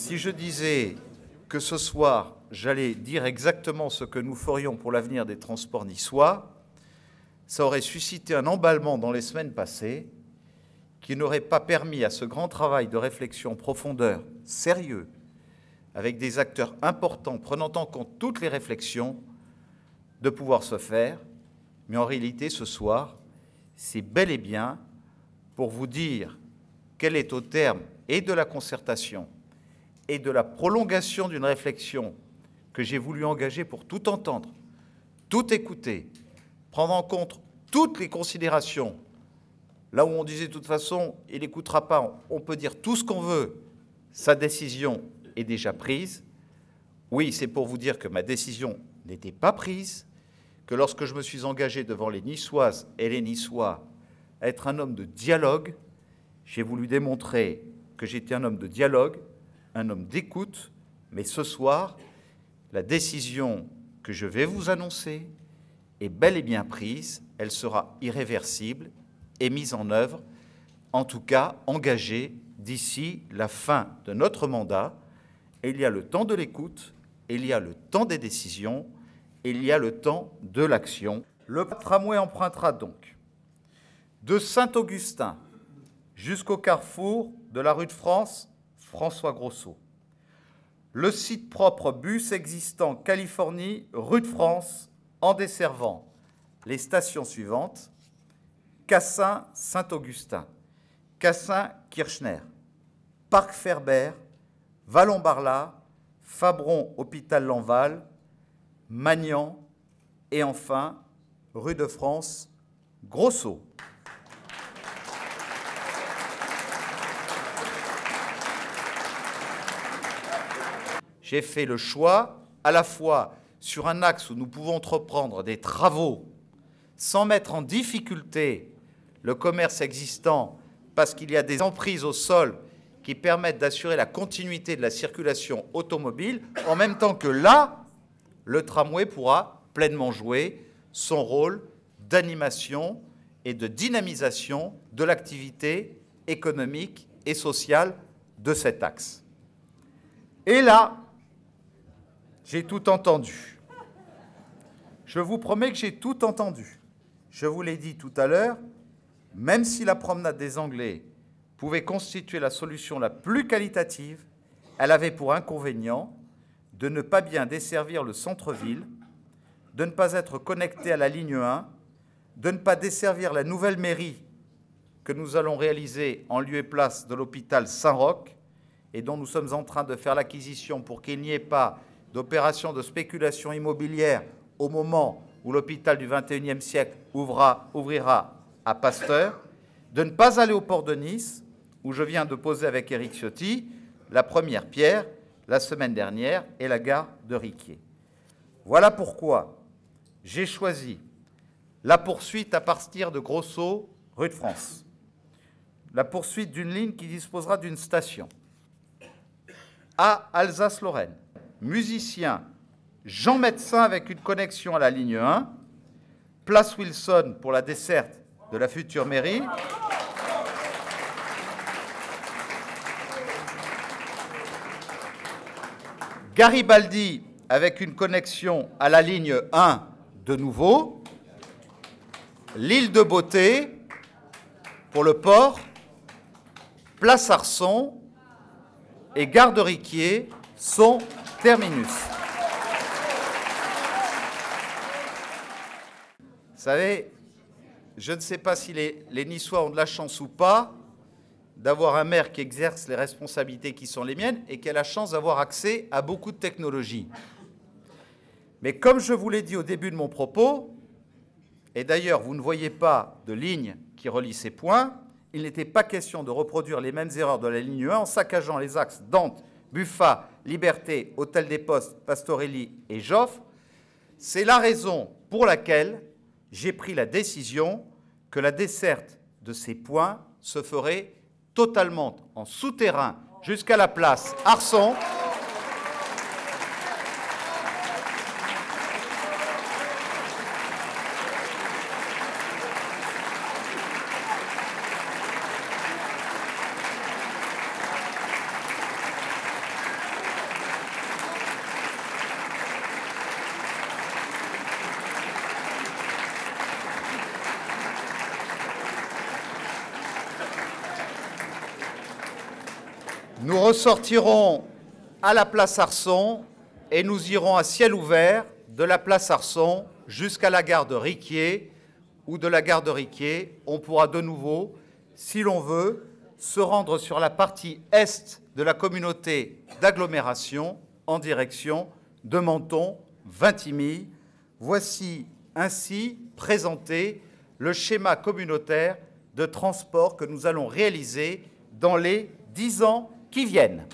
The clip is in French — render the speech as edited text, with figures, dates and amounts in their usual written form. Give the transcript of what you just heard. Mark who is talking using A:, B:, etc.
A: Si je disais que ce soir, j'allais dire exactement ce que nous ferions pour l'avenir des transports niçois, ça aurait suscité un emballement dans les semaines passées qui n'aurait pas permis à ce grand travail de réflexion en profondeur, sérieux, avec des acteurs importants prenant en compte toutes les réflexions, de pouvoir se faire. Mais en réalité, ce soir, c'est bel et bien pour vous dire quel est au terme et de la concertation et de la prolongation d'une réflexion que j'ai voulu engager pour tout entendre, tout écouter, prendre en compte toutes les considérations. Là où on disait de toute façon, il n'écoutera pas, on peut dire tout ce qu'on veut, sa décision est déjà prise. Oui, c'est pour vous dire que ma décision n'était pas prise, que lorsque je me suis engagé devant les Niçoises et les Niçois à être un homme de dialogue, j'ai voulu démontrer que j'étais un homme de dialogue, un homme d'écoute, mais ce soir, la décision que je vais vous annoncer est bel et bien prise, elle sera irréversible et mise en œuvre, en tout cas engagée d'ici la fin de notre mandat. Et il y a le temps de l'écoute, il y a le temps des décisions, il y a le temps de l'action. Le tramway empruntera donc de Saint-Augustin jusqu'au carrefour de la rue de France, François Grosso. Le site propre bus existant Californie, rue de France, en desservant les stations suivantes: Cassin-Saint-Augustin, Cassin-Kirchner, Parc Ferber, Vallon-Barla, Fabron-Hôpital-Lenval, Magnan et enfin rue de France, Grosso. J'ai fait le choix, à la fois sur un axe où nous pouvons entreprendre des travaux sans mettre en difficulté le commerce existant, parce qu'il y a des emprises au sol qui permettent d'assurer la continuité de la circulation automobile, en même temps que là, le tramway pourra pleinement jouer son rôle d'animation et de dynamisation de l'activité économique et sociale de cet axe. Et là, j'ai tout entendu. Je vous promets que j'ai tout entendu. Je vous l'ai dit tout à l'heure, même si la promenade des Anglais pouvait constituer la solution la plus qualitative, elle avait pour inconvénient de ne pas bien desservir le centre-ville, de ne pas être connectée à la ligne 1, de ne pas desservir la nouvelle mairie que nous allons réaliser en lieu et place de l'hôpital Saint-Roch et dont nous sommes en train de faire l'acquisition pour qu'il n'y ait pas d'opération de spéculation immobilière au moment où l'hôpital du XXIe siècle ouvrira à Pasteur, de ne pas aller au port de Nice, où je viens de poser avec Éric Ciotti la première pierre la semaine dernière, et la gare de Riquier. Voilà pourquoi j'ai choisi la poursuite à partir de Grosso, rue de France, la poursuite d'une ligne qui disposera d'une station à Alsace-Lorraine, musicien, Jean Médecin avec une connexion à la ligne 1, place Wilson pour la desserte de la future mairie, Garibaldi avec une connexion à la ligne 1 de nouveau, l'île de Beauté pour le port, place Arson et gare de Riquier, son terminus. Vous savez, je ne sais pas si les Niçois ont de la chance ou pas d'avoir un maire qui exerce les responsabilités qui sont les miennes et qui a la chance d'avoir accès à beaucoup de technologies. Mais comme je vous l'ai dit au début de mon propos, et d'ailleurs vous ne voyez pas de ligne qui relie ces points, il n'était pas question de reproduire les mêmes erreurs de la ligne 1 en saccageant les axes Nantes, Buffat, Liberté, Hôtel des Postes, Pastorelli et Joffre. C'est la raison pour laquelle j'ai pris la décision que la desserte de ces points se ferait totalement en souterrain jusqu'à la place Arson. Nous ressortirons à la place Arson et nous irons à ciel ouvert de la place Arson jusqu'à la gare de Riquier, où de la gare de Riquier, on pourra de nouveau, si l'on veut, se rendre sur la partie est de la communauté d'agglomération en direction de Menton, Vintimille. Voici ainsi présenté le schéma communautaire de transport que nous allons réaliser dans les 10 ans qui viennent.